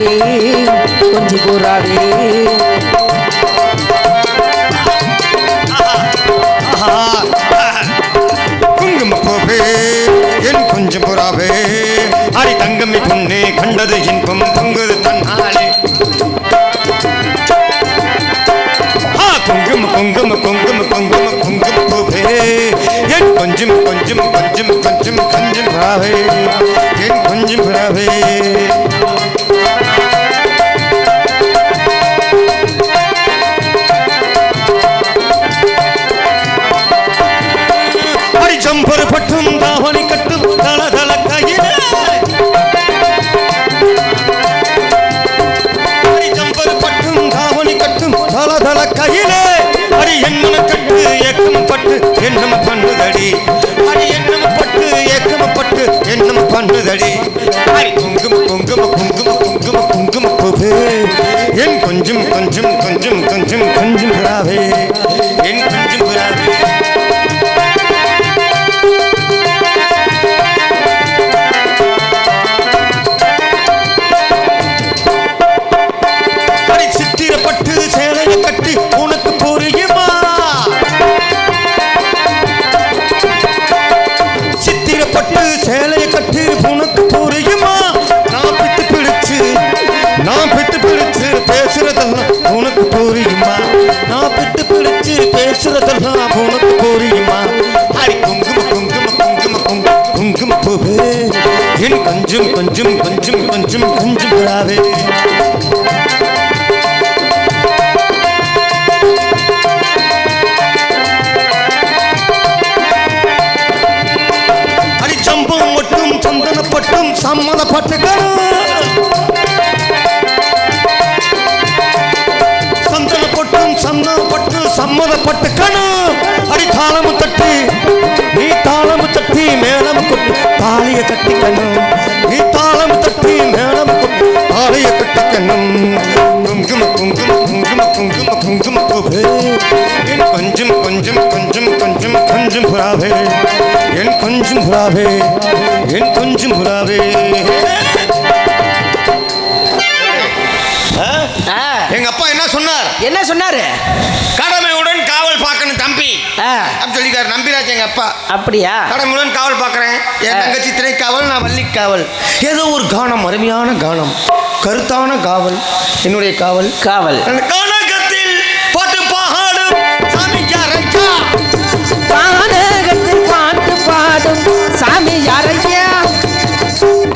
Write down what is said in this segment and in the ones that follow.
கொஞ்சி கூறாதே குங்குமப்பூவே என் கொஞ்சம் புறாவே அடி தங்கமே பொண்ணே கண்டது இன்பம் பொங்குது தன்னாலே குங்கும குங்கும குங்கும குங்கும குங்குமப்பூவே என் கொஞ்சம் கொஞ்சம் கொஞ்சம் கொஞ்சம் கொஞ்சம் புறாவே என் கொஞ்சம் புறாவே ஜம்பர் பட்டும் தாவணி கட்டும் தல தல கையிலே ஜம்பர் பட்டும் தாவணி கட்டும் தல தல கையிலே அடி எண்ணம கட்டு ஏக்கம் பட்டு எண்ணம பண்ணுதடி அடி எண்ணம பட்டு ஏக்கம் பட்டு எண்ணம பண்ணுதடி அடி குங்கும குங்கும குங்கும குங்கும குங்கும பூவே என் கொஞ்சம் கொஞ்சம் கொஞ்சம் கொஞ்சம் கொஞ்சம் புறாவே என் கொஞ்சம் புறாவே சித்திரப்பட்டு சேலையை கட்டி உனக்கு புரியுமா சித்திரப்பட்டு சேலையை கட்டி உனக்கு புரியுமா நான் பித்து பிடிச்சு பேசுறதெல்லாம் உனக்கு புரியுமா நான் பித்து பிடிச்சு பேசுறதெல்லாம் உனக்கு புரியுமா அடி குங்கும குங்கும குங்கும குங்கும குங்கும பூவே என் கொஞ்சம் கொஞ்சம் கொஞ்சம் கொஞ்சம் கொஞ்சம் புறாவே சந்தனப்பட்டும் சம்மதப்பட்டுக்கணும் சந்தனப்பட்டும் சந்தனப்பட்டு சம்மதப்பட்டுக்கணும் அடி தாளமு தட்டி நீ தாளமு தட்டி மேளம் கொட்டு தாலிய கட்டிக்கணும் நீ தாளமு தட்டி மேளம் கொட்டு தாலிய கட்டிக்கணும் குங்கும குங்கும குங்கும குங்கும குங்கும பூவே என் கொஞ்சம் கொஞ்சம் கொஞ்சம் கொஞ்சம் கொஞ்சம் புறாவே என் கொஞ்சம் புறாவே என் கொஞ்சம் புறாவே எங்க அப்பா என்ன சொன்னார் என்ன சொன்னாரு கடமையுடன் காவல் பார்க்கணும் தம்பி அப்படி சொல்லிக்காரு நம்பிராஜ் எங்க அப்பா அப்படியா கடமையுடன் காவல் பார்க்கறேன் என் தங்கச்சி திரை காவல் நான் வள்ளி காவல் ஏதோ ஒரு கானம் அருமையான கானம் கருத்தான காவல் என்னுடைய காவல் காவல் கானகத்தில் பாட்டு பாடும் சாமி யாரையா கானகத்தில் பாட்டு பாடும் சாமி யாரையா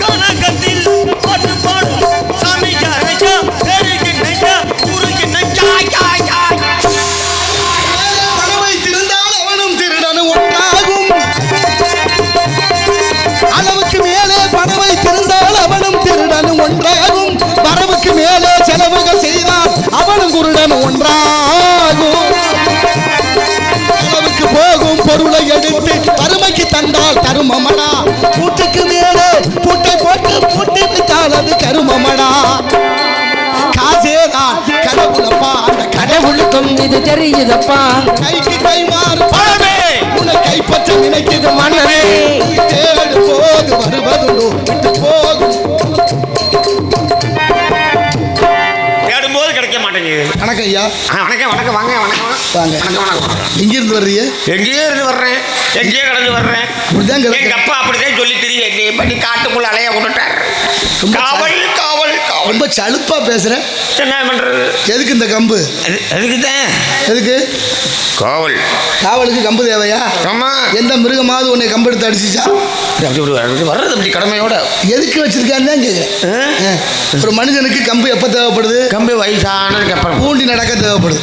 கானகத்தில் பாட்டு பாடும் சாமி யாரையா பேருக்கு நையா ஊருக்கு நையா யா யா பணவை திருந்தால் அவனும் திருடனும் ஒன்றாகும் அளவுக்கு மேலே பணவை திருந்தால் அவனும் திருடனும் ஒன்றாகும் வரவுக்கு மேலே செலவுகள் செய்தால் அவனும் குருடனும் ஒன்றாகும் அளவுக்கு போகும் பொருளை எடுத்து வறுமைக்கு தந்தால் தருமமடா பூட்டுக்கு மேலே பூட்டை போட்டு பூட்டி வைத்தால் அது கருமமடா காசேதான் கடவுளப்பா அந்த கடவுளுக்கும் இது தெரியுதப்பா கைக்கு கை மாறு பணமே உன்னை கைப்பற்ற நினைக்குது மனமே தேடு போது வருவதுண்டோ விட்டு போகும் தேடும்போது கிடைக்க மாட்டேங்குது வணக்கம் ஐயா வணக்கம் வணக்கம் வாங்க வணக்கம் வாங்க வணக்கம் வணக்கம் எங்கிருந்து வர்றீங்க எங்கேயோ இருந்து வர்றேன் எங்கேயோ கடந்து வர்றேன் இப்படிதான் எங்க கிடக்கு. அப்பா அப்படிதான் சொல்லி தெரியும் என்னை பண்ணி காட்டுக்குள்ள அலைய விட்டுட்டார் ரொம்ப காவல் காவல் காவல் ரொம்ப சலுப்பா பேசுறேன் என்ன பண்றது எதுக்கு இந்த கம்பு அதுக்குதான் எதுக்கு காவல் காவலுக்கு கம்பு தேவையா ஆமா எந்த மிருகமாவது உன்னை கம்பு எடுத்து அடிச்சிச்சா வர்றது அப்படி கடமையோட எதுக்கு வச்சிருக்கான்னு தான் கேட்குறேன் ஒரு மனிதனுக்கு கம்பு எப்போ தேவைப்படுது கம்பி வயசானதுக்கு அப்புறம் பூண்டி நடக்க தேவைப்படுது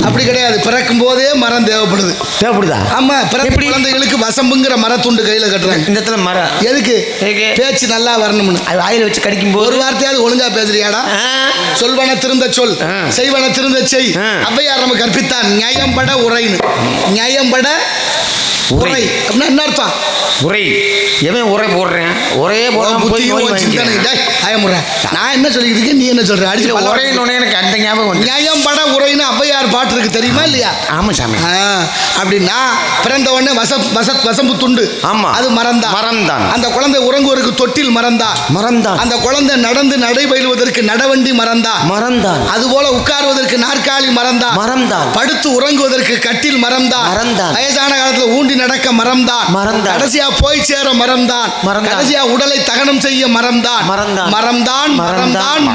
அப்படி கிடையாது பிறக்கும் போதே மரம் தேவைப்படுது தேவைப்படுதா ஆமா பிறப்பு குழந்தைகளுக்கு வசம்புங்கிற மரத்துண்டு கையில கட்டுறாங்க இந்த இடத்துல மரம் எதுக்கு எதுக்கு? பேச்சு நல்லா வரணும்னு அது வாயில வச்சு கடிக்கும் போது ஒரு வார்த்தையாவது ஒழுங்கா பேசுறியாடா சொல்வன திருந்த சொல் செய்வன திருந்த செய் ஔவையார் நம்ம கற்பித்தான் நியாயம்பட உரைன்னு நியாயம்பட உரை அப்படின்னா என்ன அர்த்தம்? உரை எவன் உரை போடுறேன்? ஒரே நான் என்ன சொல்லிக்கிட்டு நீ என்ன சொல்ற? அடிச்சு உரைன்னு எனக்கு அந்த ஞாபகம். நியாயம் பட உரைன்னு ஔவையார் பாட்டு இருக்கு தெரியுமா இல்லையா? ஆமா சாமி. அப்படின்னா பிறந்த உடனே வசம்பு துண்டு, ஆமா, அது மறந்தான். அந்த குழந்தை உறங்குவதற்கு தொட்டில் மறந்தான். அந்த குழந்தை நடந்து நடைபயிலுவதற்கு நடவண்டி மறந்தான். அதுபோல உட்காருவதற்கு நாற்காலி மறந்தான். படுத்து உறங்குவதற்கு கட்டில் மறந்தான். வயசான காலத்துல ஊண்டி நடக்க மறந்தான். கடைசியா போய் சேர மறந்தான். கடைசியா உடலை தகனம் செய்ய மறந்தான்.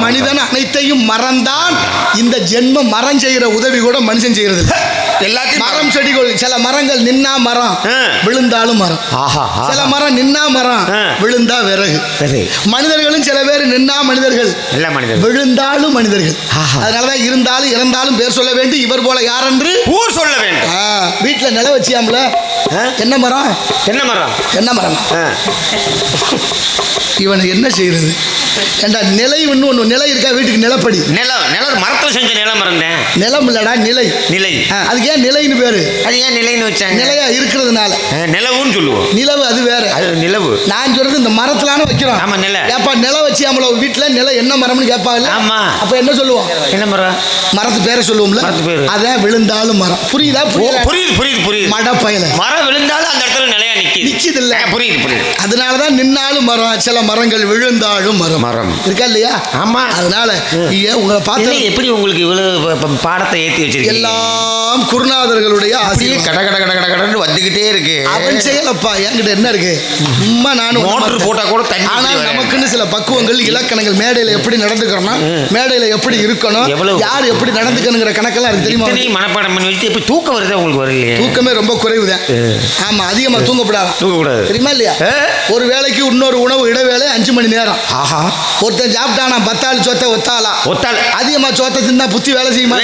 மனிதன் அனைத்தையும் மறந்தான். இந்த ஜென்ம மரம் செய்யற உதவி கூட மனுஷன் செய்யறது எல்லாத்தையும். மரம் செடிகள், சில மரங்கள் நின்னா மரம், விழுந்தாலும் மரம். சில மரம் நின்னா மரம், விழுந்தா விறகு. மனிதர்களும் சில பேர் நின்னா மனிதர்கள், விழுந்தாலும் மனிதர்கள். அதனாலதான் இருந்தாலும் இறந்தாலும் பேர் சொல்ல வேண்டும். இவர் போல யார் என்று ஊர் சொல்ல வேண்டும். வீட்டுல நில வச்சியாமல என்ன மரம்? இவனை என்ன செய்யறது? ஏண்டா நிலை ஒண்ணு நிலை இருக்கா வீட்டுக்கு? நிலப்படி நிலம் மரத்துல செஞ்ச நிலம் மறந்தேன். நிலம் இல்லடா, நிலை. அதுக்கு ஏன் நிலைன்னு பேரு? அது ஏன் நிலைன்னு வச்சாங்க? நிலையா இருக்கிறதுனால நிலவுன்னு சொல்லுவோம். நிலவு அது வேற, அது நிலவு. நான் சொல்றது இந்த மரத்துலான்னு வைக்கிறோம். ஆமா, நில. ஏப்பா நில வச்சியாமல வீட்டுல நில என்ன மரம்னு கேட்பாங்கல்ல? ஆமா. அப்ப என்ன சொல்லுவோம்? என்ன மரம்? மரத்து பேரை சொல்லுவோம்ல. அதான் விழுந்தாலும் மரம். புரியுதா? புரியுது. மட பயல மரம் விழுந்தாலும் அந்த இடத்துல நிலையா நிக்குது இல்ல? புரியுது. அதனாலதான் நின்னாலும் மரம், சில மரங்கள் விழுந்தாலும் மரம் இருக்கா இல்லையா? ஆமா. அதனால உங்களை பார்த்து எப்படி உங்களுக்கு இவ்வளவு பாடத்தை ஏற்றி வச்சிருக்கீங்க? எல்லாம் குருநாதர்களுடைய ஆசையே கடன்னு வந்துகிட்டே இருக்கு. அவன் செயலப்பா, என்கிட்ட என்ன இருக்கு? சும்மா நானும் மோட்டர் போட்டா கூட தண்ணி. ஆனா நமக்குன்னு சில பக்குவங்கள், இலக்கணங்கள், மேடையில எப்படி நடந்துக்கிறோம், மேடையில எப்படி இருக்கணும், யார் எப்படி நடந்துக்கணுங்கிற கணக்கெல்லாம் இருக்கு தெரியுமா? மனப்பாடம் பண்ணி வச்சு எப்படி தூக்கம் வருது உங்களுக்கு? வரலையே, தூக்கமே ரொம்ப குறைவுதான். ஆமா, அதிகமா தூங்கப்படாது தெரியுமா இல்லையா? ஒரு வேளைக்கு இன்னொரு உணவு இடைவேளை 5 மணி நேரம். ஆஹா, ஒருத்தன் சாப்பிட்டானா 10 ஆள் சொத்தை ஒத்தாளா? அதிகமா சொத்தை தின்னா புத்தி வேலை செய்யுமா?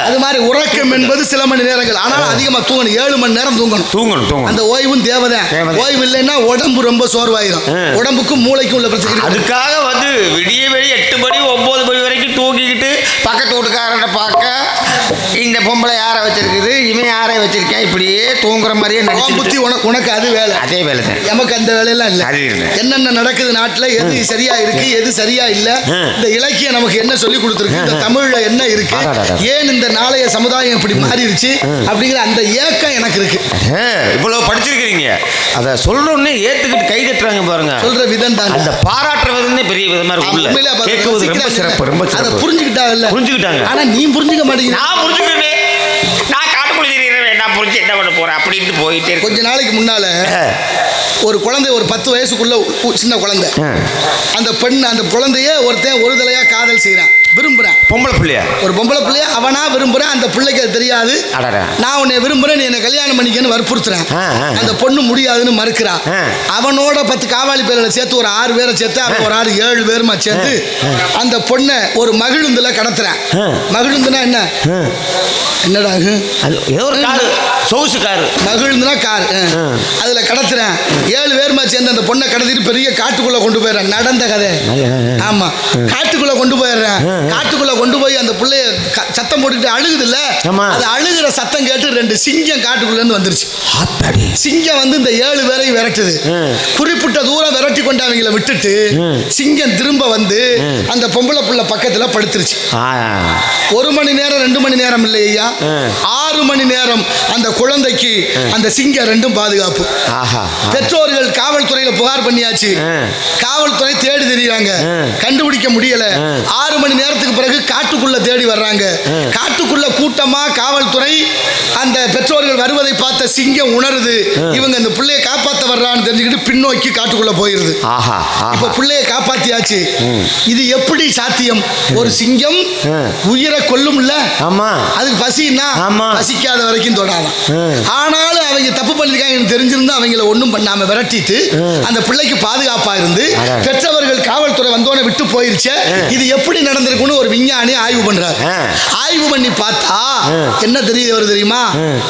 அது மாதிரி உறக்கம் என்பது சில மணி நேரங்கள். ஆனால் அதிகமா தூங்கணும். 7 மணி நேரம் தூங்கணும். அந்த ஓய்வும் தேவைதான். ஓய்வு இல்லைன்னா உடம்பு ரொம்ப சோர்வாயிரும். உடம்புக்கும் மூளைக்கும் உள்ள பிரச்சனை. அதுக்காக வந்து விடிய 8 மணி 9 மணி வரைக்கும் தூங்கிக்கிட்டு பக்கத்து வீட்டுக்காரனை பார்க்க இந்த பொம்பளை யாரை வச்சிருக்குது, இவன் யாரை வச்சிருக்கேன், இப்படியே தூங்குற மாதிரியே புத்தி. உனக்கு அது வேலை, அதே வேலை தான். நமக்கு அந்த வேலையெல்லாம் இல்லை. என்னென்ன நடக்குது நாட்டில், எது சரியா இருக்கு, எது சரியா இல்லை, இந்த இலக்கியம் நமக்கு என்ன சொல்லி கொடுத்துருக்கு, இந்த தமிழ்ல என்ன இருக்கு, ஏன் இந்த நாளைய சமுதாயம் இப்படி மாறிடுச்சு அப்படிங்கிற அந்த ஏக்கம் எனக்கு இருக்கு. இவ்வளவு படிச்சிருக்கீங்க, அதை சொல்றோன்னு ஏத்துக்கிட்டு கை தட்டுறாங்க பாருங்க. சொல்ற விதம் தான், அந்த பாராட்டுறது பெரிய விதமா இருக்கு. கேட்குவது ரொம்ப சிறப்பு, ரொம்ப சிறப்பு. அதை புரிஞ்சுக்கிட்டாங்க. ஆனா நீ புரிஞ்சுக்க மாட்டேங்க. நான் புரிஞ்சுக்கிறேன். நான் காட்டுக்குள்ள நான் புரிஞ்சு என்ன பண்ண போறேன் அப்படின்னு போயிட்டே. கொஞ்ச நாளைக்கு முன்னால ஒரு குழந்தை, ஒரு 10 வயசுக்குள்ள சின்ன குழந்தை, அந்த பெண், அந்த குழந்தைய ஒருத்தன் ஒரு தலையா காதல் செய்யறான், விரும்புறான். பொம்பளை பிள்ளையா, ஒரு பொம்பளை பிள்ளைய அவனா விரும்புறான். அந்த பிள்ளைக்கு அது தெரியாது. நான் உன்னை விரும்புறேன், நீ என்ன கல்யாணம் பண்ணிக்கன்னு வற்புறுத்துறேன். அந்த பொண்ணு முடியாதுன்னு மறுக்கிறான். அவனோட 10 காவாலி பேரை சேர்த்து ஒரு 6 பேரை சேர்த்து அவன் ஒரு 7 பேருமா சேர்த்து அந்த பொண்ணை ஒரு மகிழுந்துல கடத்துறான். மகிழுந்துனா என்ன? என்னடா சொகுசு காரு. மகிழுந்துனா காரு. அதுல கடத்துறேன். 7 பேருமா சேர்ந்து அந்த பொண்ணை கடத்திட்டு பெரிய காட்டுக்குள்ள கொண்டு போயிடுறேன். நடந்த கதை. ஆமா, காட்டுக்குள்ள கொண்டு போயிடுறேன். காட்டுக்குள்ள கொண்டு போய் அந்த பிள்ளைய சத்தம் போட்டுக்கிட்டு அழுகுது இல்ல, அது அழுகுற சத்தம் கேட்டு 2 சிங்கம் காட்டுக்குள்ள இருந்து வந்துருச்சு. சிங்கம் வந்து இந்த 7 பேரையும் விரட்டுது. குறிப்பிட்ட தூரம் விரட்டி கொண்டு அவங்களை விட்டுட்டு சிங்கம் திரும்ப வந்து அந்த பொம்பளை புள்ள பக்கத்துல படுத்துருச்சு. 1 மணி நேரம் 2 மணி நேரம் இல்லையா, 6 மணி நேரம் அந்த குழந்தைக்கு அந்த சிங்கம் 2ம் பாதுகாப்பு. பெற்றோர்கள் காவல்துறையில புகார் பண்ணியாச்சு. காவல்துறை தேடி தெரியுறாங்க, கண்டுபிடிக்க முடியல. 6 மணி நேரத்துக்கு பிறகு காட்டுக்குள்ள தேடி வர்றாங்க. காட்டுக்குள்ள கூட்டமா காவல்துறை, அந்த பெற்றோர்கள் வருவதை பார்த்த சிங்கம் உணருது, இவங்க அந்த பிள்ளையை காப்பாத்த வர்றான்னு தெரிஞ்சுக்கிட்டு பின்னோக்கி காட்டுக்குள்ள போயிருது. இப்ப பிள்ளையை காப்பாத்தியாச்சு. இது எப்படி சாத்தியம்? ஒரு சிங்கம் உயிரை கொல்லும்ல, அதுக்கு பசின்னா பசிக்காத வரைக்கும் தொடாதான். ஆனாலும் அவங்க தப்பு பண்ணிருக்காங்க தெரிஞ்சிருந்தா அவங்கள ஒண்ணும் பண்ணாம விரட்டிட்டு அந்த பிள்ளைக்கு பாதுகாப்பா இருந்து பெற்றவர்கள் காவல்துறை வந்தோட விட்டு போயிருச்சு. இது எப்படி நடந்திருக்கு? இருக்குன்னு ஒரு விஞ்ஞானி ஆய்வு பண்றாரு. ஆய்வு பண்ணி பார்த்தா என்ன தெரிய வருது தெரியுமா?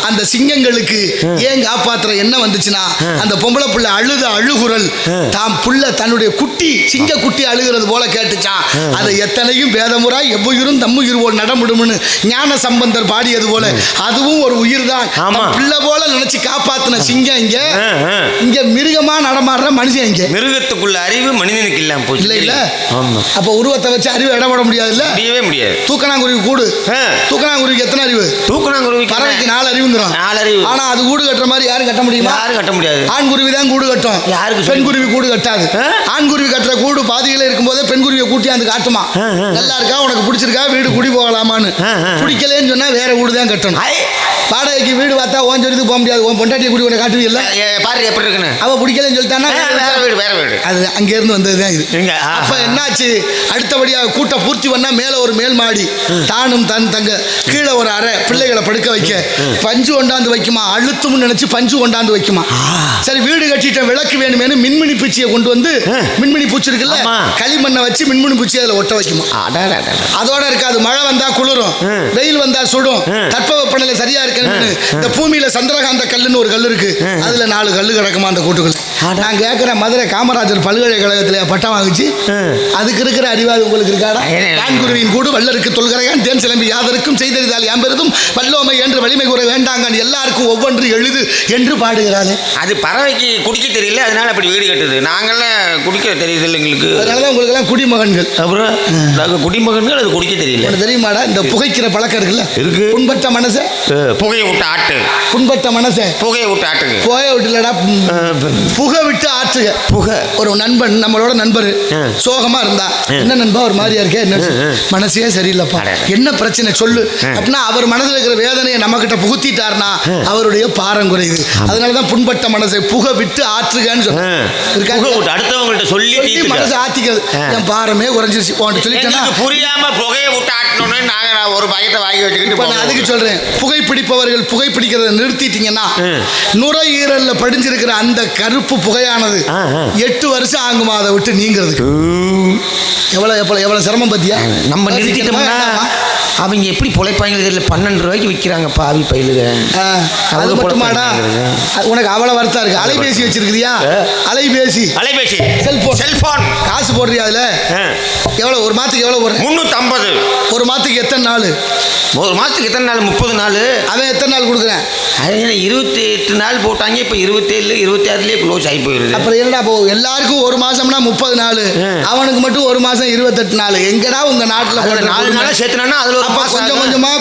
அந்த சிங்கங்களுக்கு ஏன் காப்பாத்துற என்ன வந்துச்சுன்னா, அந்த பொம்பளை புள்ள அழுத அழுகுரல் தாம் புள்ள தன்னுடைய குட்டி சிங்க குட்டி அழுகிறது போல கேட்டுச்சான். அதை எத்தனையும் வேதமுறை எவ்வுயிரும் தம்முயிர் போல் நடமுடும்னு ஞான சம்பந்தர் பாடியது போல அதுவும் ஒரு உயிர் தான். பிள்ளை போல நினைச்சு காப்பாத்தின சிங்கம் இங்க, இங்க மிருகமா நடமாடுற மனுஷன் இங்க. மிருகத்துக்குள்ள அறிவு மனிதனுக்கு இல்லாம போச்சு. இல்ல இல்ல, அப்ப உருவத்தை வச்சு அறிவு இடப்பட முடியாது. இல்ல முடியவே முடியாது. தூக்கணாங்குருவி கூடு, தூக்கணாங்குருவிக்கு எத்தனை அறிவு? தூக்கணாங்குருவி பறவைக்கு 4 அறிவுங்கிறோம். 4 அறிவு. ஆனா அது கூடு கட்டுற மாதிரி யாரும் கட்ட முடியுமா? யாரும் கட்ட முடியாது. ஆண் குருவி தான் கூடு கட்டும், யாருக்கு? பெண் குருவி கூடு கட்டாது. ஆண் குருவி கட்டுற கூடு பாதியில இருக்கும்போதே பெண் குருவியை கூட்டி அந்த காட்டுமா, நல்லா இருக்கா உனக்கு பிடிச்சிருக்கா வீடு குடி போகலாமான்னு. பிடிக்கலன்னு சொன்னா வேற வீடு தான் கட்டணும். வாடகைக்கு வீடு பார்த்தா ஓன் சொல்லிட்டு போக முடியாது. உன் பொண்டாட்டியை குடி உனக்கு காட்டுவீல்ல, பாரு எப்படி இருக்குன்னு. அவ பிடிக்கலன்னு சொல்லிட்டானா வேற வீடு வேற வீடு. அது அங்க இருந்து வந்ததுதான் இது. அப்ப என்னாச்சு, அடுத்தபடியா கூட்ட பூர்த்தி பண்ணா மேல ஒரு மேல் மாடி, தானும் தன் தங்க கீழே ஒரு அறை, பிள்ளைகளை படுக்க வைக்க பஞ்சு கொண்டாந்து வைக்குமா, அழுத்தும்னு நினைச்சு பஞ்சு கொண்டாந்து வைக்குமா. சரி வீடு கட்டிட்டேன் விளக்கு வேணுமேனு மின்மினி பூச்சியை கொண்டு வந்து, மின்மினி பூச்சி இருக்குல்ல களிமண்ணை வச்சு மின்மினி பூச்சி அதுல ஒட்ட வைக்குமா. அதோட இருக்காது, மழை வந்தா குளிரும், வெயில் வந்தா சுடும், தட்பவெப்பநிலை சரியா இருக்கு. இந்த பூமியில சந்திரகாந்த கல்லுன்னு ஒரு கல் இருக்கு, அதுல 4 கல்லு கிடக்குமா அந்த கூட்டுகள். நான் கேட்கிறேன், மதுரை காமராஜர் பல்கலைக்கழகத்துல பட்டம் வாங்கிச்சு, அதுக்கு இருக்கிற அறிவாது உங்களுக்கு இருக்காடா? ஆண்குருவியின் கூடு வல்லருக்கு தொல்கரையான் தேன் சிலம்பி யாதருக்கும் செய்தறிதால் யாம்பெருதும் வல்லோமை என்று வலிமை கூற வேண்டாங்க எல்லாருக்கும் ஒவ்வொன்று எழுது என்று பாடுகிறாள். அது பறவைக்கு குடிக்க தெரியல, அதனால அப்படி வீடு கட்டுது. நாங்கெல்லாம் குடிக்க தெரியுது எங்களுக்கு, அதனாலதான் உங்களுக்கு எல்லாம் குடிமகன்கள். அப்புறம் நாங்கள் குடிமகன்கள், அது குடிக்க தெரியல. தெரியுமாடா இந்த புகைக்கிற பழக்கம் இருக்குல்ல, இருக்கு. புண்பட்ட மனசை புகையை விட்டு ஆட்டு, புண்பட்ட மனசை புகையை விட்டு ஆட்டுங்க, புகையை விட்டுலடா புகை விட்டு ஆற்றுக. புகை ஒரு நண்பன், நம்மளோட நண்பர் சோகமா இருந்தா, என்ன நண்பா ஒரு மாதிரியா இருக்கே, என்ன மனசே சரியில்லைப்பா, என்ன பிரச்சனை சொல்லு அப்படின்னா அவர் மனசுல இருக்கிற வேதனையை நம்ம கிட்ட புகுத்திட்டாருன்னா அவருடைய பாரம் குறையுது. அதனாலதான் புண்பட்ட மனசை புகை விட்டு ஆற்றுகன்னு சொல்லுங்க. அடுத்தவங்கள்ட்ட சொல்லி மனசை ஆத்திக்கிறது, என் பாரமே குறைஞ்சிருச்சு சொல்லிட்டேன்னா புரியாம புகையை விட்டு ஆட்டணும்னு நாங்க ஒரு பாக்கெட்டை வாங்கி வச்சுக்கிட்டு நான் அதுக்கு சொல்றேன். புகைப்பிடிப்பவர்கள் புகைப்பிடிக்கிறத நிறுத்திட்டீங்கன்னா நுரையீரல்ல படிஞ்சிருக்கிற அந்த கருப்பு புகையானது 8 வருஷம் ஆகுமா அதை விட்டு நீங்கிறதுக்கு. எவ்வளவு சிரமம் பத்தியா? நம்ம நிறுத்திட்டோம்னா அவங்க எப்படி பொழைப்பாங்க தெரியல. 12 ரூபாய்க்கு விற்கிறாங்க பாவி பயிலுக. அது மட்டுமாடா உனக்கு அவ்வளவு வருத்தம் இருக்கு. அலைபேசி வச்சிருக்கிறியா? அலைபேசி செல்போன் காசு போடுறியா? அதுல எவ்வளவு ஒரு மாதத்துக்கு எவ்வளவு போடுற? 350. ஒரு மாதத்துக்கு எத்தனை நாள்? ஒரு மாதத்துக்கு எத்தனை நாள்? 30 நாள். அவன் எத்தனை நாள் கொடுக்குறேன்? 28 நாள் போட்டாங்க. இப்போ 27 26லயே க்ளோஸ் ஆகி போயிருது. அப்புறம் என்னடா போ, எல்லாருக்கும் ஒரு மாசம்னா 30 நாள், அவனுக்கு மட்டும் ஒரு மாசம் 28 நாள். எங்கடா உங்க நாட்டுல 4 நாளா சேர்த்துனா அதுல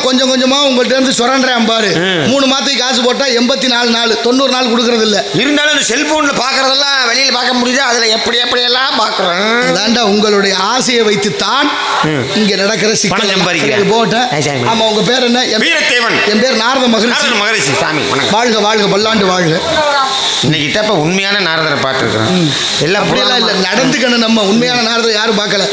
கொஞ்சம் கொஞ்சமா உங்கள்ட்ட இருந்து சுரண்டேன் பாரு. 3 மாதத்துக்கு காசு போட்டா 84 நாள் 90 நாள் கொடுக்கறது இல்ல. இருந்தாலும் இந்த செல்போன்ல பாக்குறதெல்லாம் வெளியில பார்க்க முடியுது. அதுல எப்படி எல்லாம் பாக்குறோம். அதான்டா உங்களுடைய ஆசையை வைத்துத்தான் இங்க நடக்கிற சிக்கல். சம்பாதிக்கிறேன் போட்டேன். ஆமா உங்க பேர் என்ன? வீரத்தேவன். என் பேர் நாரத மகரிஷி சாமி. வாழ்க வாழ்க பல்லாண்டு வாழ்க. இன்னைக்கு இப்ப உண்மையான நாரதரை பார்த்துருக்கோம். எல்லாம் அப்படியெல்லாம் இல்ல, நடந்துக்கணும். நம்ம உண்மையான நாரதர் யாரும் பார்க்கல.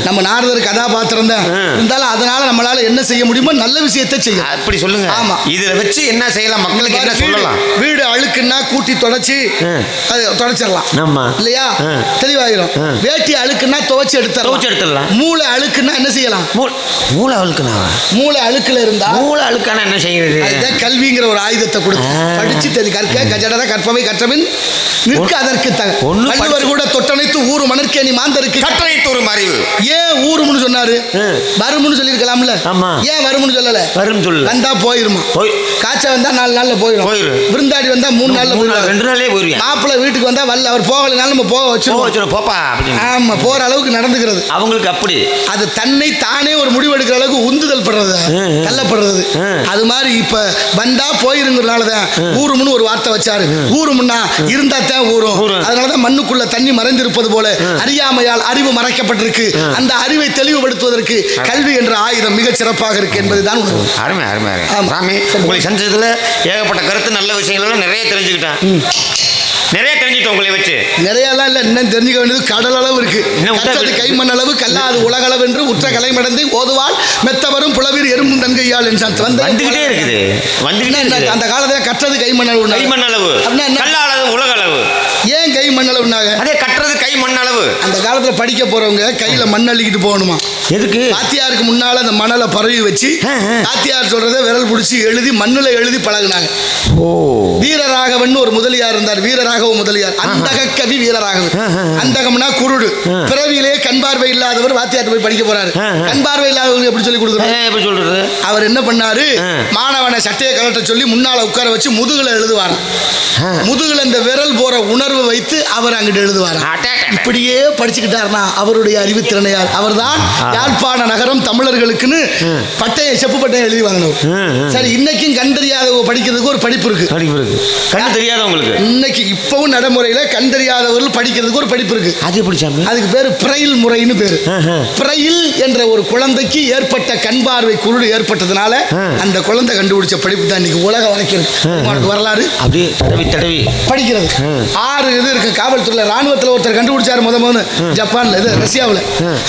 நம்ம நாரதர் கதாபாத்திரம் தான் இருந்தாலும் அதனால நம்மளால என்ன செய்ய முடியுமோ நல்ல விஷயத்தை செய்யும். அப்படி சொல்லுங்க. ஆமா, இதுல வச்சு என்ன செய்யலாம், மக்களுக்கு என்ன சொல்லலாம்? வீடு அழுக்குன்னா கூட்டி தொடச்சி அது தொடச்சிடலாம் இல்லையா? தெளிவாயிரும். வேட்டி அழுக்குன்னா துவைச்சு எடுத்துடலாம். மூளை அழுக்குன்னா என்ன செய்யலாம்? மூளை அழுக்குனா மூளை அழுக்குல இருந்தா மூளை அழுக்கான என்ன செய்யறது? அதுதான் கல்விங்கிற ஒரு ஆயுதத்தை கொடுத்து படிச்சு கற்க கஜடத கற்பவை கற்றபின் நிற்க அதற்கு வள்ளுவர் கூட தொட்டனைத்து ஊரு மணற்கேணி மாந்தருக்கு கட்டளைத்தோறும் அறிவு. ஏன் ஊரும்னு சொன்னாரு? வரும்னு சொல்லியிருக்கலாம்ல. ஏன் வரும்னு சொல்லல? வரும் சொல்லல. வந்தா போயிருமா? காய்ச்ச வந்தா 4 நாள்ல போயிடும். விருந்தாடி வந்தா 3 நாள்ல போயிடும். 2 நாளே போயிருவேன். மாப்பிள்ளை வீட்டுக்கு வந்தா வல்ல அவர் போகலனாலும் நம்ம போக வச்சிருவோம். போப்பா. ஆமா, போற அளவுக்கு நடந்துக்கிறது அவங்களுக்கு. அப்படி அது தன்னை தானே ஒரு முடிவு எடுக்கிற அளவுக்கு உந்துதல் படுறது, தள்ளப்படுறது. அது மாதிரி இப்ப வந்தா போயிருங்கிறதுனாலதான் ஊரும்னு ஒரு வார்த்தை வச்சாரு. ஊரும்னா இருந்தா தான் ஊரும். அதனாலதான் மண்ணுக்குள்ள தண்ணி மறைந்திருப்பது போல அறியாமையால் அறிவு மறைக்கப்பட்டிருக்கு. அந்த அறிவை தெளிவுபடுத்துவதற்கு கல்வி என்ற ஆயுதம் மிக சிறப்பாக இருக்கு என்பதுதான் அருமை. அருமை சாமி, உங்களை சந்திச்சதுல ஏகப்பட்ட கருத்து நல்ல விஷயங்கள் நிறைய தெரிஞ்சுக்கிட்டேன். நிறைய தெரிஞ்சுட்டோம் உங்களை வச்சு. நிறையலாம் இல்லை, இன்னும் தெரிஞ்சுக்க வேண்டியது கடல் அளவு இருக்கு. கற்றது கைமண் அளவு கல்லாது உலகளவு என்று உற்ற கலைமடந்து ஓதுவாள் மெத்தவரும் புலவீர் எறும்பும் தங்கையாள் என்றான். வந்துகிட்டே இருக்குது. அந்த காலத்துல கற்றது கைமண் அளவு. கைமண் அளவு அப்படின்னா உலக அளவு. ஏன் கை மண்ணளவுனாங்க? அதே கட்டுறது கை மண் அளவு. அந்த காலத்துல படிக்க போறவங்க கையில மண் அள்ளிக்கிட்டு போகணுமா? எதுக்கு? வாத்தியாருக்கு முன்னால அந்த மணலை பரவி வச்சு வாத்தியார் சொல்றதை விரல் பிடிச்சி எழுதி மண்ணுல எழுதி பழகுனாங்க. வீரராகவன் ஒரு முதலியார் இருந்தார். வீரராகவ முதலியார். அந்தக கவி வீரராகவன். அந்தகம்னா குருடு. பிறவியிலே கண் பார்வை இல்லாதவர் வாத்தியார் போய் படிக்க போறாரு. கண் பார்வை இல்லாதவங்க எப்படி சொல்லி கொடுக்குறாரு? அவர் என்ன பண்ணாரு? மாணவனை சட்டையை கலட்ட சொல்லி முன்னால உட்கார வச்சு முதுகுல எழுதுவார். முதுகுல இந்த விரல் போற உணர்வு வைத்து அவர் அங்கிட்டு எழுதுவார். இப்படியே படிச்சுக்கிட்டாருன்னா அவருடைய அறிவுத்திறனையார். அவர்தான் யாழ்ப்பாண நகரம் தமிழர்களுக்குன்னு பட்டையை செப்பு பட்டையை எழுதி வாங்கினவர். சரி, இன்னைக்கும் கண் தெரியாதவங்க படிக்கிறதுக்கு ஒரு படிப்பு இருக்கு. கண் தெரியாதவங்களுக்கு இன்னைக்கு இப்பவும் நடைமுறையில கண் தெரியாதவர்கள் படிக்கிறதுக்கு ஒரு படிப்பு இருக்கு. அது எப்படி சாமி? அதுக்கு பேரு பிரைல் முறைன்னு பேரு. பிரைல் என்ற ஒரு குழந்தைக்கு ஏற்பட்ட கண் பார்வை குருடு ஏற்பட்டதுனால அந்த குழந்தை கண்டுபிடிச்ச படிப்பு தான் இன்னைக்கு உலக வரைக்கும் வரலாறு. அப்படியே தடவி தடவி படிக்கிறது. 6 இது இருக்கு. காவல்துறையில ராணுவத்தில் ஒருத்தர் கண்டுபிடிச்சாரு முதல்ல ஜப்பான்ல, இது ரஷ்யாவில்.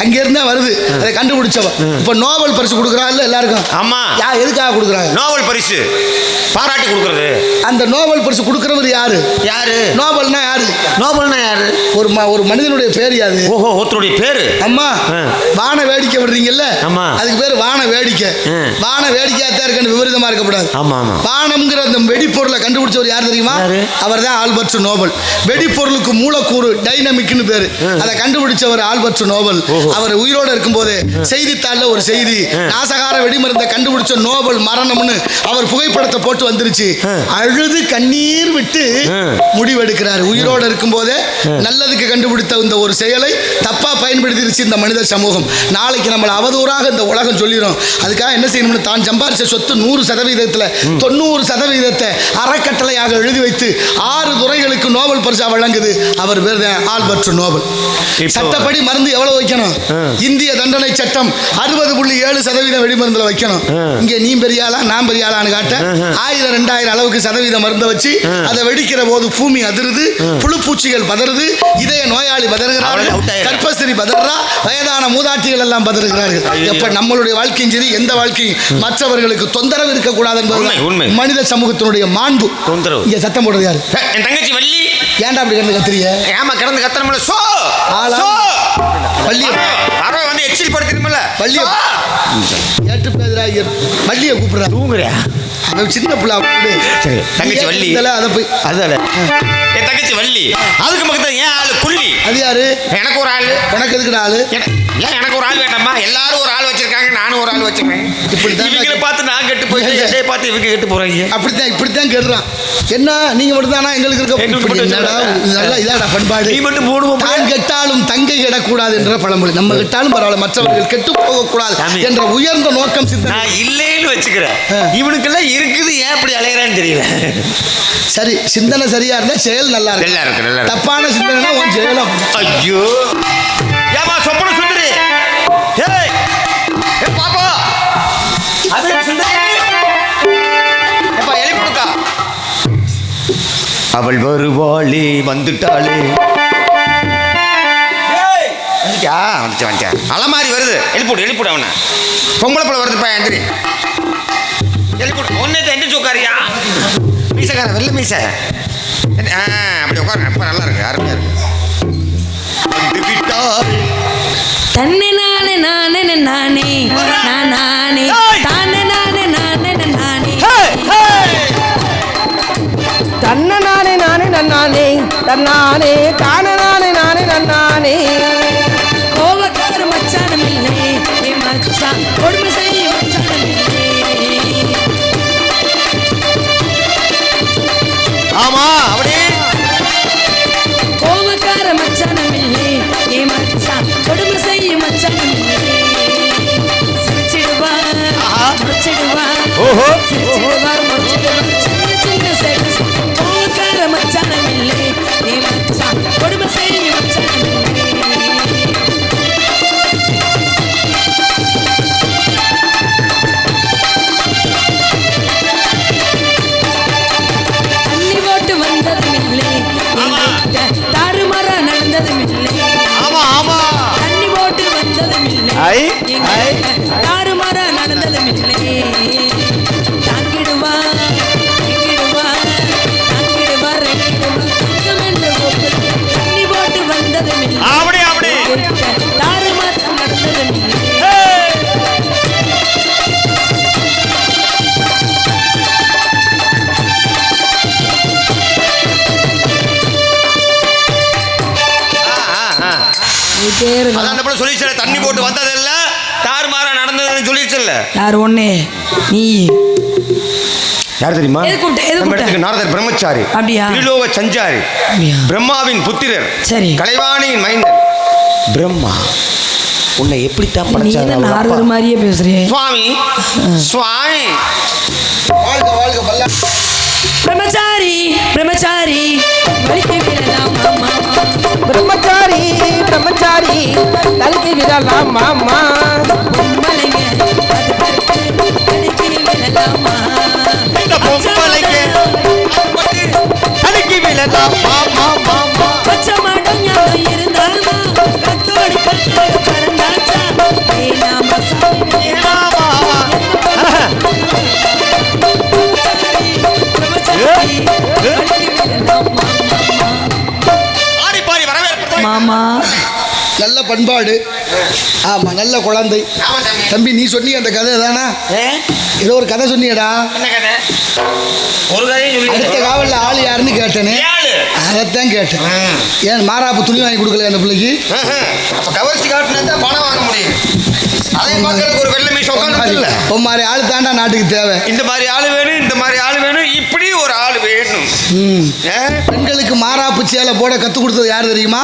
அங்க இருந்தா வருது. அதை கண்டுபிடிச்சவ இப்ப நோபல் பரிசு கொடுக்குறாங்க எல்லாருக்கும். ஆமா, எதுக்காக கொடுக்குறாங்க நோபல் பரிசு? பாராட்டி கொடுக்கறது. அந்த நோபல் பரிசு கொடுக்கிறவர் யாரு? நோபல்னா யாரு? ஒரு மனிதனுடைய பேர் யாது? ஓஹோ, ஒருத்தருடைய பேரு. அம்மா, வான வேடிக்கை விடுறீங்கல்ல, அதுக்கு பேர் வான வேடிக்கை. வான வேடிக்கையாத்தான் இருக்கு, விபரீதமா இருக்கக்கூடாது. வானம்ங்கிற அந்த வெடிப்பொருளை கண்டுபிடிச்சவர் யார் தெரியுமா? அவர் தான் ஆல்பர்ட் நோபல். வெடிப்பொருளுக்கு மூலக்கூறு டைனமிக்னு பேரு. அதை கண்டுபிடிச்சவர் ஆல்பர்ட் நோபல். அவர் உயிரோடு இருக்கும்போது செய்தித்தாள்ல ஒரு செய்தி, நாசகார வெடிமருந்தை கண்டுபிடிச்ச நோபல் மரணம்னு அவர் புகைப்படத்தை போட்டு வந்துருச்சு. அழுது கண்ணீர் விட்டு முடிவெடுக்கிறார். உயிரோடு இருக்கும் போதே நல்லதுக்கு கண்டுபிடித்த இந்த ஒரு செயலை தப்பா பயன்படுத்திருச்சு இந்த மனித சமூகம். நாளைக்கு நம்மளை அவதூறாக இந்த உலகம் சொல்லிடும். அதுக்காக என்ன செய்யணும்னு தான் சம்பாரிச்ச சொத்து 100%, 90% அறக்கட்டளையாக எழுதி வைத்து 6 துறைகளுக்கு நோபல் பரிசா வழங்குது. அவர் பேர் தான் ஆல்பர்ட் நோபல். சட்டப்படி மருந்து எவ்வளவு வைக்கணும்? இந்திய தண்டனை சட்டம் 60.7% வெடிமருந்துல வைக்கணும். இங்க நீ பெரியாளா நான் பெரியாளான்னு காட்ட 1000 2000 அளவுக்கு சதவீதம் மருந்தை வச்சு அதை வெடிக்கிற போது பூமி அதிருது, புழுப்பூச்சிகள் பதறுது, இதய நோயாளி பதறுகிறார்கள், கர்ப்பஸ்திரி பதறா, வயதான மூதாட்டிகள் எல்லாம் பதறுகிறார்கள். எப்ப நம்மளுடைய வாழ்க்கையும் சரி, எந்த வாழ்க்கையும் மற்றவர்களுக்கு தொந்தரவு இருக்கக்கூடாது என்பது மனித சமூகத்தினுடைய மாண்பு. இங்க சத்தம் போடுறது யாரு? என் தங்கச்சி வள்ளி. ஏன்டா அப்படி கிடந்து கத்துறீங்க? ஏமா கிடந்து கத்தனம்ல? சோ வள்ளி அரோ வந்து எச்சில் படுத்துறீங்கல? வள்ளி ஏட்டு பேதுராயர் வள்ளியை கூப்பிடுறா. தூங்குறியா? சின்ன பிள்ளை. சரி, தங்கச்சி வள்ளி. அதை போய் அதால என் தங்கச்சி வள்ளி. அதுக்கு பக்கத்துல ஏன் ஆளு குள்ளி? அது யாரு? எனக்கு ஒரு ஆளு. உனக்கு எதுக்குற ஆளு? ஏன் எனக்கு ஒரு ஆள் வேண்டாமா? எல்லாரும் ஒரு ஆள் வச்சிருக்காங்க, நானும் ஒரு ஆள் வச்சிருக்கேன். இவங்களை பார்த்து நான் கெட்டு போயிட்டு, என்னை பார்த்து இவங்க கெட்டு போறாங்க. இப்படித்தான் கேடுறான். என்ன நீங்க மட்டும் தானா எங்களுக்கு இருக்க இதாடா பண்பாடு? நீ மட்டும் போடுவோம். தான் கெட்டாலும் தங்கை கெடக்கூடாது என்ற பழமொழி. நம்ம கெட்டாலும் பரவாயில்ல, மற்றவர்கள் கெட்டு போகக்கூடாது என்ற உயர்ந்த நோக்கம் சிந்தனை. நான் இல்லைன்னு வச்சுக்கிறேன். இவனுக்கெல்லாம் இருக்குது, ஏன் அப்படி அலைகிறான்னு தெரியல. சரி, சிந்தனை சரியா இருந்தா செயல் நல்லா இருக்கு. தப்பான சிந்தனை உன் செயலும். ஐயோ, ஏமா சொப்பன சுந்தரி, ஏய் ஏ பாப்பா, அது சுந்தரி ஏப்பா எழுப்பி கொடுக்கா. அவள் வருவாளே, வந்துட்டாளே. வந்துட்டா அலமாரி வருது. எழுப்பிவிடு அவனை. பொம்பளை பிள்ளை வருதுப்பா, எந்திரி. எழுப்பிவிடு. ஒன்னே எந்திரிச்சு உட்காரியா? மீசக்கார வெள்ள மீச. அப்படி உட்காரு. அப்ப நல்லா இருக்கு, அருமையா இருக்கு. வந்து விட்டாள் தன்னை நானே நானே நானே நானே தானே நானே நானே நானே தன்ன நானே நானே நன்னானே தன்னானே தான நானே நானே நன்னானே. கோவக்கார மச்சானம் இல்லை என் மச்சான், கொடுமை செய்ய மச்சானம் இல்லை. ஆமா, அப்படியே கோவக்கார மச்சானம் இல்லை என் மச்சான், கொடுமை செய்ய மச்சானம் இல்லை. சிரிச்சிடுவார் முடிச்சிடுவார், சிரிச்சிடுவார் முடிச்சிடுவார், சின்ன சின்ன சேட்டை. கோவக்கார மச்சானம் இல்லை என் மச்சான், கொடுமை செய்ய மச்சானம் இல்லை. தாறுமாறா நடந்ததும் இல்லை. தண்ணி போட்டு வந்ததும் இல்லை. தாறுமாறா நடந்ததும் இல்லை. சொல்லிட்டே இருங்க. அதான் அந்த படம் சொல்லிச்சல, தண்ணி போட்டு வந்ததில்ல தாறுமாறா நடந்ததுன்னு சொல்லிச்சல. யார் ஒண்ணே நீ யார் தெரியுமா? எது கூப்பிட்ட? நாரதர் பிரம்மச்சாரி, அப்படியா? திரிலோக சஞ்சாரி, அப்படியா? பிரம்மாவின் புத்திரர், சரி. கலைவாணியின் மைந்தன் பிரம்மா. உன்னை எப்படித்தான் நீ படைச்சாரு? என்ன நாரதர் மாதிரியே பேசுறியே. சுவாமி சுவாமி வாழ்க வாழ்க பல்லா. பிரம்மச்சாரி பிரம்மச்சாரி வலிக்கு விடலாம் மாமா. பிரம்மச்சாரி பிரம்மச்சாரி தலிக்கு விடலாம் மாமா. பொம்பளைங்க அது பருக்கு வலிக்கு விடலாமா. இந்த பொம்பளைங்க தடுக்கி விழலாம் மாமா மாமா. பச்சை மாடம் ஞாபகம் இருந்தாமா கத்தோடு கத்தோடு பறந்தாச்சா வேணாமா சாமி வேணாமா. பிரம்மச்சாரி வலிக்கு விடலாம் ஆடி பாடி வரவேற்பு மாமா. நல்ல பண்பாடு. ஆமா நல்ல குழந்தை. தம்பி நீ சொன்னி அந்த கதை தானா? ஏதோ ஒரு கதை சொன்னியடா. என்ன கதை? ஒரு கதையும் சொல்லி அடுத்த காவல்ல ஆள் யாருன்னு கேட்டேனே, அதைத்தான் கேட்டேன். ஏன் மாறாப்பு துணி வாங்கி கொடுக்கல அந்த பிள்ளைக்கு? அப்ப கவர்ச்சி காட்டினா பணம் வாங்க முடியும். அதை பார்க்கறதுக்கு ஒரு வெள்ளை மீச உட்காந்துருக்குல்ல. உன் மாதிரி ஆள் தாண்டா நாட்டுக்கு தேவை. இந்த மாதிரி ஆளு வேணும், இந்த மாதிரி ஆளு வேணும், இப்படி ஒரு ஆள் வேணும். பெண்களுக்கு மாறாப்பு சேலை போட கத்து கொடுத்தது யாரு தெரியுமா?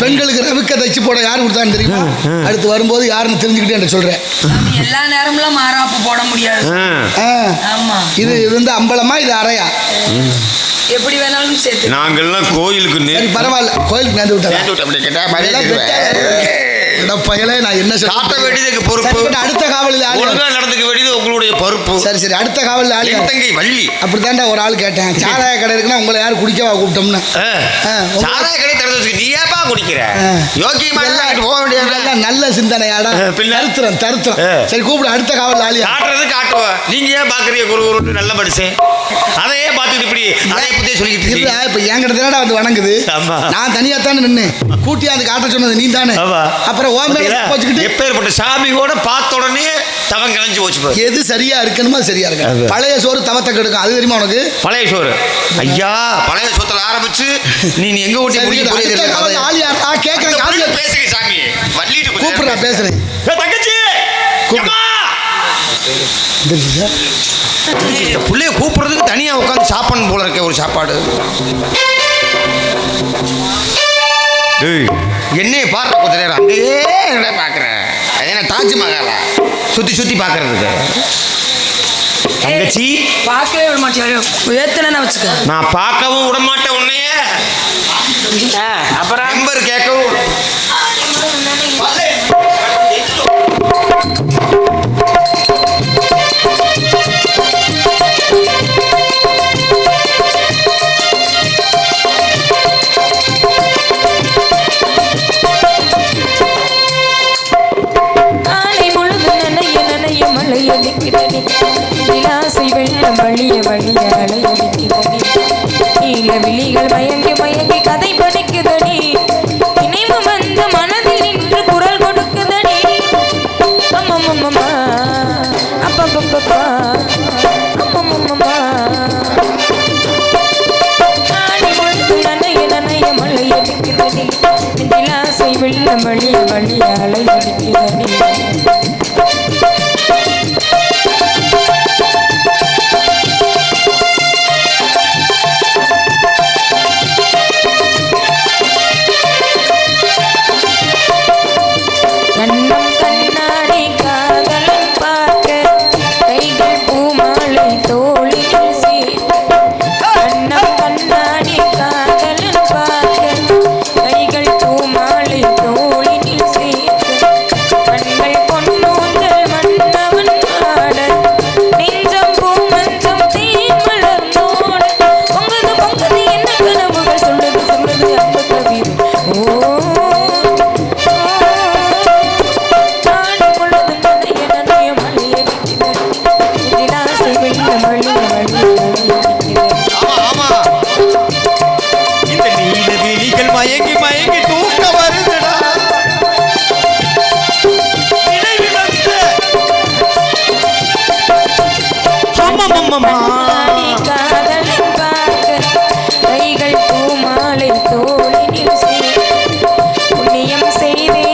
பெண்களுக்கு ரவிக்க தைச்சு போட யாரு கொடுத்தான்னு தெரியுமா? அடுத்து வரும்போது யாருன்னு தெரிஞ்சுக்கிட்டு என்ன சொல்றேன். எல்லா நேரம்லாம் மாறாப்பு போட முடியாது. ஆமா. இது வந்து அம்பலமா, இது அறையா? எப்படி வேணாலும் சேர்த்து. நாங்கெல்லாம் கோயிலுக்கு சரி பரவாயில்ல, கோயிலுக்கு நேர்ந்து விட்டேன். பயலே நான் என்ன காட்ட வேண்டியதுக்கு பொறுப்பு. அடுத்த காவலில் ஒழுங்கா நடந்துக்க வேண்டியது உங்களுடைய பொறுப்பு. சரி சரி அடுத்த காவலில் ஆளு தங்கை வள்ளி. அப்படித்தாண்டா ஒரு ஆள் கேட்டேன். சாராய கடை இருக்குன்னா உங்களை யாரும் குடிக்கவா கூப்பிட்டோம்னா? சாராய கடை திறந்து வச்சுக்க நீ ஏப்பா குடிக்கிற? யோகியமா போக வேண்டியது. நல்ல சிந்தனையாடா. தருத்திரம் தருத்திரம். சரி கூப்பிடு அடுத்த காவலில் ஆளு. காட்டுறது காட்டுவா. நீங்க ஏன் பாக்குறீங்க குரு நல்ல மனுஷன்? அதையே பார்த்துட்டு இப்படி அதை பத்தி சொல்லிக்கிட்டு இருக்கா? இப்ப என்கிட்ட தானடா வந்து வணங்குது. நான் தனியா தானே நின்று கூட்டி அந்த காட்ட சொன்னது நீ தானே. அப்புறம் எப்பேற்பட்ட சாமி கூட பார்த்த உடனே தவம் கிளஞ்சி போச்சு. எது சரியா இருக்கணுமோ சரியா இருக்கு. பழைய சோறு தவத்தை கெடுக்கும், அது தெரியுமா உனக்கு? பழைய சோறு ஐயா, பழைய சோத்துல ஆரம்பிச்சு நீ எங்க ஊட்டி பேசுங்க சாமி. வள்ளிட்டு கூப்பிடுறா பேசுறேன். தங்கச்சி பிள்ளைய கூப்பிடுறதுக்கு தனியா உட்காந்து சாப்பாடு போல இருக்க ஒரு சாப்பாடு. என்னைய பாடுற கொஞ்ச நேரம் அங்கேயே என்ன பார்க்குறேன். அது என்ன தாஜ்மஹாலா சுற்றி சுற்றி பார்க்கறதுக்கு? தங்கச்சி பார்க்கவே விட மாட்டேன். ஏத்தனை வச்சுக்க. நான் பார்க்கவும் விட மாட்டேன் உன்னைய. அப்புறம் நம்பர் கேட்கவும் அலையடிக்கிறடி விலாசை வெள்ளம் வழிய வழிய அலையடிக்கிறடி. நீல விழிகள் மயங்கி மயங்கி கதை படிக்குதடி. நினைவு வந்து மனதில் நின்று குரல் கொடுக்குதடி. அம்மம்மம்மா அப்பப்பப்பா அம்மம்மம்மா. ஆடி முழுது நனைய நனைய மலையடிக்கிறடி. விலாசை வெள்ளம் வழிய வழிய அலையடிக்கிறடி. கண்ணம் கண்ணாடி காதலன் பார்க்க கைகள் பூமாலை தோளில் சேர்க்க. கண்ணம் கண்ணாடி காதலன் பார்க்க கைகள் பூமாலை தோளில் சேர்க்க. கண்கள் பொன்னூஞ்சல் மன்னவன் ஆட நெஞ்சம் பூமஞ்சம் தேன் மலர்ந்தோட. பொங்குது பொங்குது என்ன கனவுகள் சொல்லுது சொல்லுது அன்பு கவிதை. ஓ மயங்கி மயங்கி தூக்க வருதுடா. காதலின் பார்க்க கைகள் பூமாலை தோளினில் புண்ணியம் செய்தே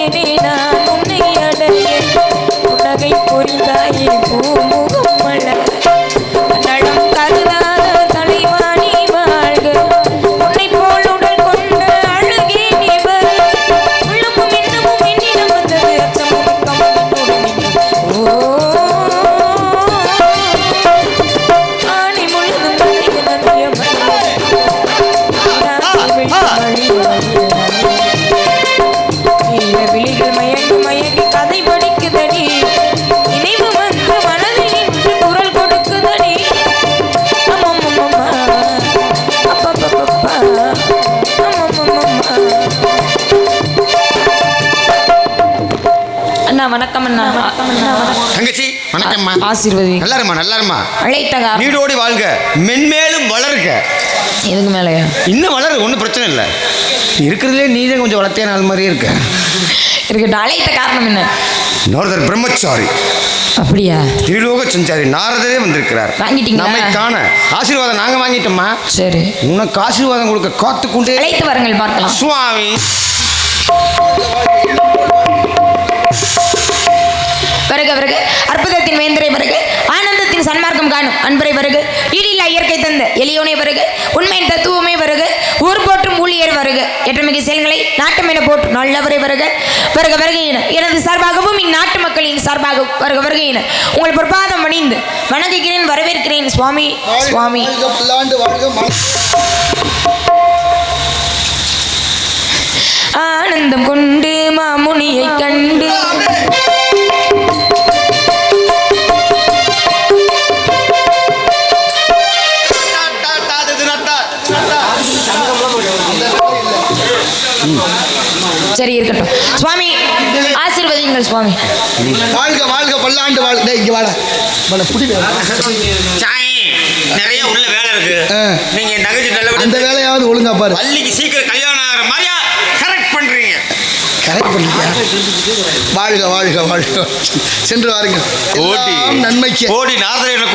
தங்கச்சி வணக்கம்மா. ஆசீர்வதி. நல்லா இருமா, நல்லா இருமா. அழைத்தங்க. நீடோடி வாழ்க, மென்மேலும் வளர்க. எதுக்கு மேலையா? இன்னும் வளரு, ஒன்றும் பிரச்சனை இல்லை. இருக்கிறதுலே நீதான் கொஞ்சம் வளர்த்தே நாள் மாதிரியே இருக்க. இருக்கட்டும். அழைத்த காரணம் என்ன? நாரதர் பிரம்மச்சாரி, அப்படியா? திருலோக சஞ்சாரி நாரதரே வந்திருக்கிறார். வாங்கிட்டீங்களா? நம்மை காண ஆசீர்வாதம் நாங்க வாங்கிட்டோம்மா. சரி, உனக்கு ஆசீர்வாதம் கொடுக்க காத்துக்கொண்டே. அழைத்து வாருங்கள் பார்க்கலாம். சுவாமி வருக வருக, அற்புதத்தின் வேந்தரை வருக, ஆனந்தத்தின் சன்மார்க்கம் காணும் அன்பரை வருக, ஈடில்லா இயற்கை தந்த எளியோனை வருக, உண்மையின் தத்துவமே வருக, ஊர் போற்றும் ஊழியர் வருக, ஏற்றமிகு செயல்களை நாட்டம் என போற்றும் நல்லவரை வருக. வருக வருக என எனது சார்பாகவும் இந்நாட்டு மக்களின் சார்பாகவும் வருக வருக என உங்கள் பொற்பாதம் பணிந்து வணங்குகிறேன், வரவேற்கிறேன் சுவாமி. சுவாமி ஆனந்தம் கொண்டு மாமுனியை கண்டு சரி இருக்கட்டும். சுவாமி ஆசீர்வதிங்கள் சுவாமி. வாழ்க வாழ்க பல்லாண்டு வாழ்க. இங்க வாடா சாய், நிறைய உள்ள வேலை இருக்கு. நீங்க நகைச்சு நல்லபடியா அந்த வேலையாவது ஒழுங்கா பாரு. பள்ளிக்கு சீக்கிரம் கல்யாணம் ஆகிற மாதிரியா கரெக்ட் பண்றீங்க. கரெக்ட் பண்ணியா? வாழ்க வாழ்க வாழ்க. சென்று வாருங்க. கோடி நன்மைக்கு கோடி நாரதர்